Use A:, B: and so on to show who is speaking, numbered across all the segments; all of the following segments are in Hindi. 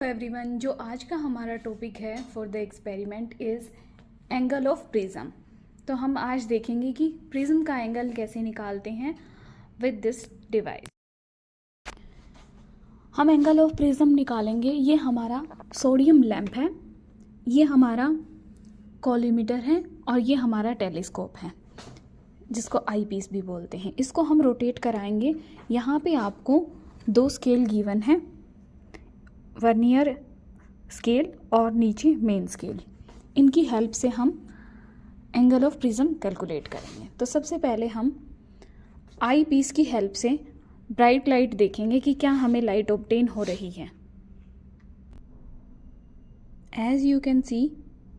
A: एवरीवन, जो आज का हमारा टॉपिक है for the experiment is angle of prism. तो हम आज देखेंगे कि प्रिज्म का एंगल कैसे निकालते हैं विद दिस डिवाइस। हम एंगल ऑफ प्रिज्म निकालेंगे। ये हमारा सोडियम लैंप है, ये हमारा कॉलीमीटर है और ये हमारा टेलीस्कोप है जिसको आई पीस भी बोलते हैं। इसको हम रोटेट कराएंगे। यहाँ पे आपको दो स्केल गिवन है, वर्नियर स्केल और नीचे मेन स्केल। इनकी हेल्प से हम एंगल ऑफ प्रिज्म कैलकुलेट करेंगे। तो सबसे पहले हम आई पीस की हेल्प से ब्राइट लाइट देखेंगे कि क्या हमें लाइट ऑब्टेन हो रही है। एज यू कैन सी,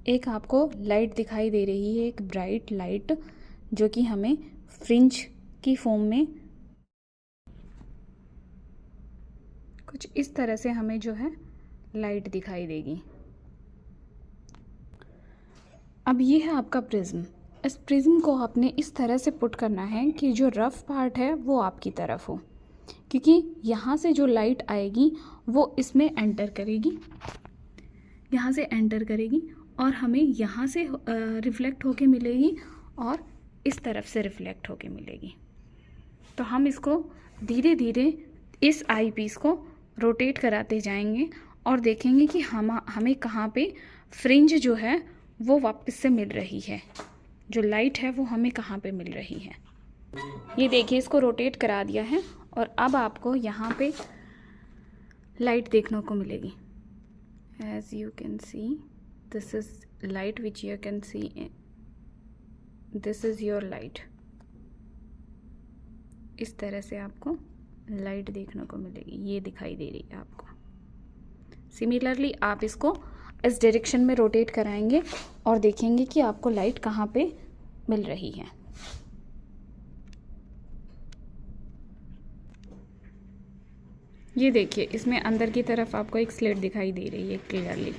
A: एक आपको लाइट दिखाई दे रही है, एक ब्राइट लाइट जो कि हमें फ्रिंज की फॉर्म में कुछ इस तरह से हमें जो है लाइट दिखाई देगी। अब ये है आपका प्रिज्म। इस प्रिज्म को आपने इस तरह से पुट करना है कि जो रफ पार्ट है वो आपकी तरफ हो, क्योंकि यहाँ से जो लाइट आएगी वो इसमें एंटर करेगी, यहाँ से एंटर करेगी और हमें यहाँ से रिफ्लेक्ट होके मिलेगी और इस तरफ से रिफ्लेक्ट होके मिलेगी। तो हम इसको धीरे धीरे इस आई पीस को रोटेट कराते जाएंगे और देखेंगे कि हमें कहाँ पे फ्रिंज जो है वो वापस से मिल रही है, जो लाइट है वो हमें कहाँ पे मिल रही है। ये देखिए, इसको रोटेट करा दिया है और अब आपको यहाँ पे लाइट देखने को मिलेगी। As you can see, this is light which you can see, this is your light. इस तरह से आपको लाइट देखने को मिलेगी, ये दिखाई दे रही है आपको। सिमिलरली आप इसको इस डायरेक्शन में रोटेट कराएंगे और देखेंगे कि आपको लाइट कहाँ पे मिल रही है। ये देखिए, इसमें अंदर की तरफ आपको एक स्लिट दिखाई दे रही है क्लियरली।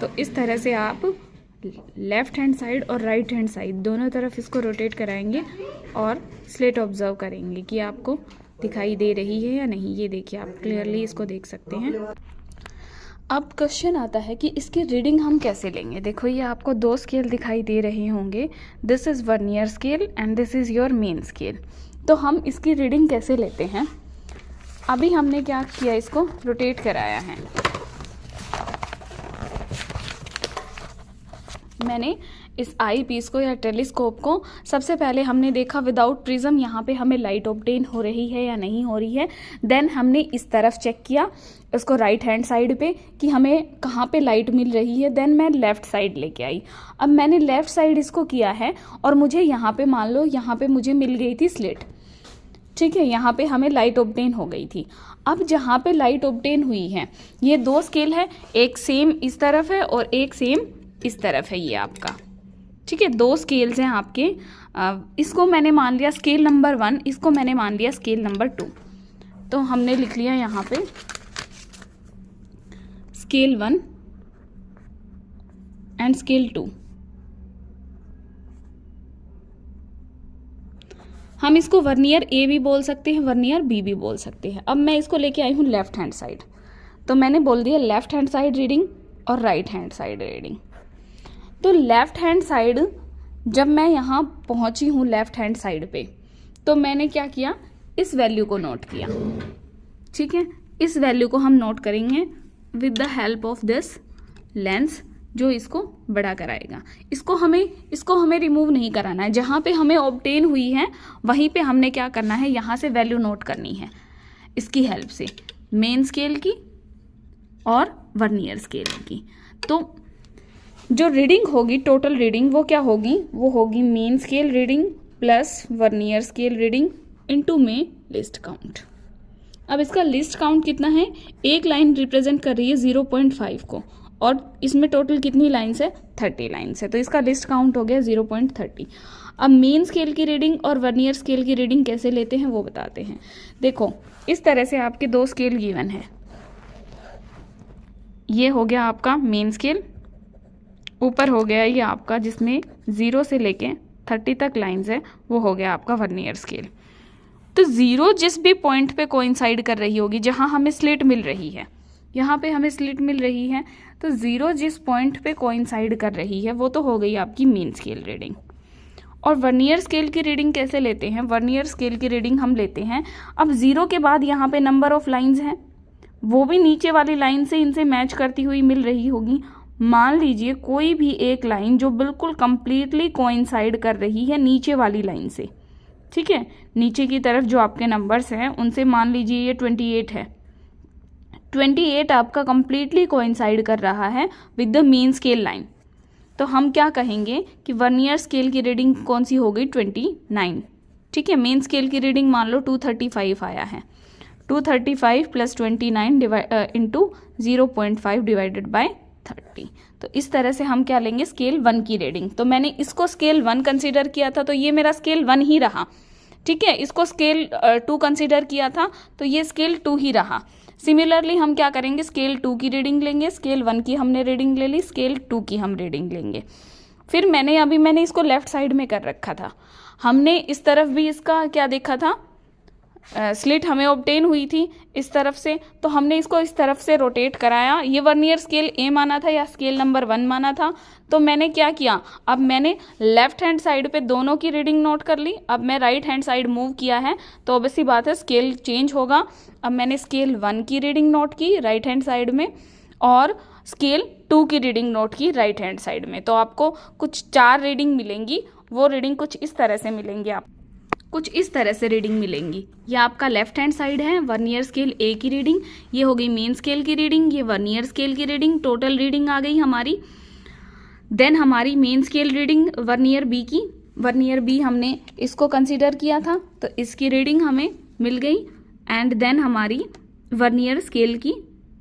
A: तो इस तरह से आप लेफ्ट हैंड साइड और राइट हैंड साइड दोनों तरफ इसको रोटेट कराएंगे और स्लिट ऑब्जर्व करेंगे कि आपको दिखाई दे रही है या नहीं। ये देखिए, आप क्लियरली इसको देख सकते हैं। अब क्वेश्चन आता है कि इसकी रीडिंग हम कैसे लेंगे। देखो, ये आपको दो स्केल दिखाई दे रहे होंगे, this is vernier scale and this is your main scale. तो हम इसकी रीडिंग कैसे लेते हैं। अभी हमने क्या किया, इसको रोटेट कराया है। मैंने इस आई पीस को या टेलीस्कोप को सबसे पहले हमने देखा विदाउट प्रिज्म यहाँ पे हमें लाइट ऑब्टेन हो रही है या नहीं हो रही है। देन हमने इस तरफ चेक किया, इसको राइट हैंड साइड पे, कि हमें कहाँ पे लाइट मिल रही है। देन मैं लेफ़्ट साइड लेके आई। अब मैंने लेफ़्ट साइड इसको किया है और मुझे यहाँ पे, मान लो यहाँ पे मुझे मिल गई थी स्लिट, ठीक है, यहाँ पे हमें लाइट ऑब्टेन हो गई थी। अब जहाँ पे लाइट ऑब्टेन हुई है, ये दो स्केल है, एक सेम इस तरफ है और एक सेम इस तरफ है, ये आपका, ठीक है, दो स्केल्स हैं आपके। इसको मैंने मान लिया स्केल नंबर 1, इसको मैंने मान लिया स्केल नंबर 2। तो हमने लिख लिया यहाँ पे स्केल 1 एंड स्केल 2। हम इसको वर्नियर ए भी बोल सकते हैं, वर्नियर बी भी बोल सकते हैं। अब मैं इसको लेके आई हूँ लेफ्ट हैंड साइड, तो मैंने बोल दिया लेफ्ट हैंड साइड रीडिंग और राइट हैंड साइड रीडिंग। तो लेफ्ट हैंड साइड, जब मैं यहाँ पहुँची हूँ लेफ्ट हैंड साइड पे, तो मैंने क्या किया, इस वैल्यू को नोट किया, ठीक है। इस वैल्यू को हम नोट करेंगे with the help of this lens, जो इसको बड़ा कराएगा। इसको हमें रिमूव नहीं कराना है। जहाँ पे हमें ऑब्टेन हुई है वहीं पे हमने क्या करना है, यहाँ से वैल्यू नोट करनी है इसकी हेल्प से, मेन स्केल की और वर्नियर स्केल की। तो जो रीडिंग होगी, टोटल रीडिंग, वो क्या होगी, वो होगी main scale reading plus vernier scale reading into में लिस्ट काउंट। अब इसका लिस्ट काउंट कितना है, एक लाइन रिप्रेजेंट कर रही है 0.5 को और इसमें टोटल कितनी लाइन्स है, 30 लाइन्स है। तो इसका लिस्ट काउंट हो गया 0.30। अब मेन स्केल की रीडिंग और वर्नियर स्केल की रीडिंग कैसे लेते हैं वो बताते हैं। देखो, इस तरह से आपके दो स्केल गिवन है। ये हो गया आपका मेन स्केल, ऊपर हो गया ये आपका जिसमें 0 से लेके 30 तक लाइन्स है, वो हो गया आपका वर्नियर स्केल। तो 0 जिस भी पॉइंट पे कोइंसाइड कर रही होगी, जहां हमें स्लिट मिल रही है, यहाँ पे हमें स्लिट मिल रही है, तो 0 जिस पॉइंट पे कोइंसाइड कर रही है वो तो हो गई आपकी मेन स्केल रीडिंग। और वर्नियर स्केल की रीडिंग कैसे लेते हैं? वर्नियर स्केल की रीडिंग हम लेते हैं, अब 0 के बाद यहाँ पे नंबर ऑफ लाइंस हैं, वो भी नीचे वाली लाइन से इनसे मैच करती हुई मिल रही होगी। मान लीजिए कोई भी एक लाइन जो बिल्कुल कंप्लीटली कोइंसाइड कर रही है नीचे वाली लाइन से, ठीक है, नीचे की तरफ जो आपके नंबर्स हैं उनसे मान लीजिए ये 28 है, 28 आपका कंप्लीटली कोइंसाइड कर रहा है with the main scale line, तो हम क्या कहेंगे कि वर्नियर स्केल की रीडिंग कौन सी हो गई? 29, ठीक है। मेन स्केल की रीडिंग मान लो 235 आया है, 235 + 29 इंटू 0.5 डिवाइडेड बाय 30। तो इस तरह से हम क्या लेंगे? स्केल 1 की रीडिंग। तो मैंने इसको स्केल 1 कंसीडर किया था, तो ये मेरा स्केल 1 ही रहा, ठीक है। इसको स्केल 2 कंसीडर किया था, तो ये स्केल 2 ही रहा। सिमिलरली हम क्या करेंगे? स्केल 2 की रीडिंग लेंगे, स्केल 1 की हमने रीडिंग ले ली, स्केल 2 की हम रीडिंग लेंगे। फिर मैंने इसको लेफ्ट साइड में कर रखा था, हमने इस तरफ भी इसका क्या देखा था? स्लिट हमें ऑब्टेन हुई थी इस तरफ से, तो हमने इसको इस तरफ से रोटेट कराया। ये वर्नियर स्केल ए माना था या स्केल नंबर 1 माना था, तो मैंने क्या किया? अब मैंने लेफ्ट हैंड साइड पे दोनों की रीडिंग नोट कर ली। अब मैं राइट हैंड साइड मूव किया है, तो ऑब्वियसली बात है स्केल चेंज होगा। अब मैंने स्केल 1 की रीडिंग नोट की राइट हैंड साइड में और स्केल 2 की रीडिंग नोट की राइट हैंड साइड में। तो आपको कुछ 4 रीडिंग मिलेंगी, वो रीडिंग कुछ इस तरह से मिलेंगी, आप कुछ इस तरह से रीडिंग मिलेंगी। ये आपका लेफ्ट हैंड साइड है वर्नियर स्केल ए की रीडिंग, ये हो गई मेन स्केल की रीडिंग, ये वर्नियर स्केल की रीडिंग, टोटल रीडिंग आ गई हमारी। देन हमारी main scale reading vernier B की, वर्नियर बी हमने इसको कंसीडर किया था, तो इसकी रीडिंग हमें मिल गई। एंड देन हमारी वर्नियर स्केल की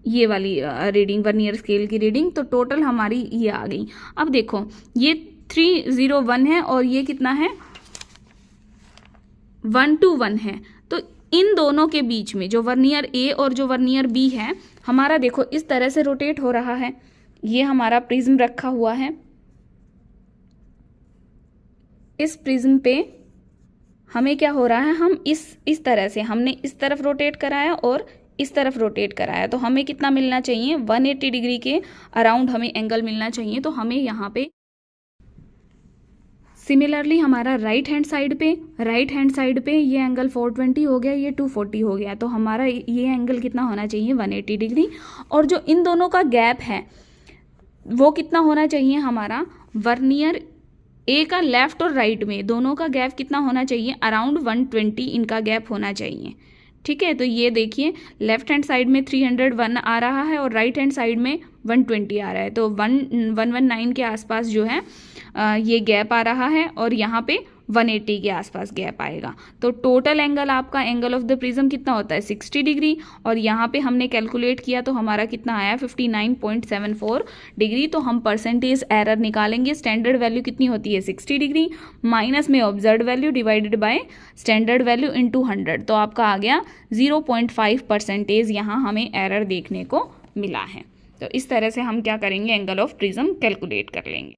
A: ये वाली रीडिंग, वर्नियर स्केल की रीडिंग, तो टोटल हमारी ये आ गई। अब देखो ये 301 है और ये कितना है? 121 है। तो इन दोनों के बीच में जो वर्नियर ए और जो वर्नियर बी है हमारा, देखो इस तरह से रोटेट हो रहा है। ये हमारा प्रिज्म रखा हुआ है, इस प्रिज्म पे हमें क्या हो रहा है? हम इस तरह से हमने इस तरफ रोटेट कराया और इस तरफ रोटेट कराया, तो हमें कितना मिलना चाहिए? 180 डिग्री के अराउंड हमें एंगल मिलना चाहिए। तो हमें यहाँ पे सिमिलरली हमारा राइट हैंड साइड पे ये एंगल 420 हो गया, ये 240 हो गया, तो हमारा ये एंगल कितना होना चाहिए? 180 डिग्री। और जो इन दोनों का गैप है वो कितना होना चाहिए? हमारा वर्नियर ए का लेफ्ट और राइट में दोनों का गैप कितना होना चाहिए? अराउंड 120 इनका गैप होना चाहिए, ठीक है। तो ये देखिए लेफ्ट हैंड साइड में 301 आ रहा है और राइट हैंड साइड में 120 आ रहा है, तो 119 के आसपास जो है ये गैप आ रहा है और यहाँ पे 180 के आसपास गैप आएगा। तो टोटल एंगल आपका एंगल ऑफ द प्रिज्म कितना होता है? 60 डिग्री। और यहाँ पे हमने कैलकुलेट किया तो हमारा कितना आया? 59.74 डिग्री। तो हम परसेंटेज एरर निकालेंगे। स्टैंडर्ड वैल्यू कितनी होती है? 60 डिग्री, माइनस में observe value divided by standard value into 100, तो आपका आ गया 0.5% यहाँ हमें एरर देखने को मिला है। तो इस तरह से हम क्या करेंगे? एंगल ऑफ प्रिज्म कैलकुलेट कर लेंगे।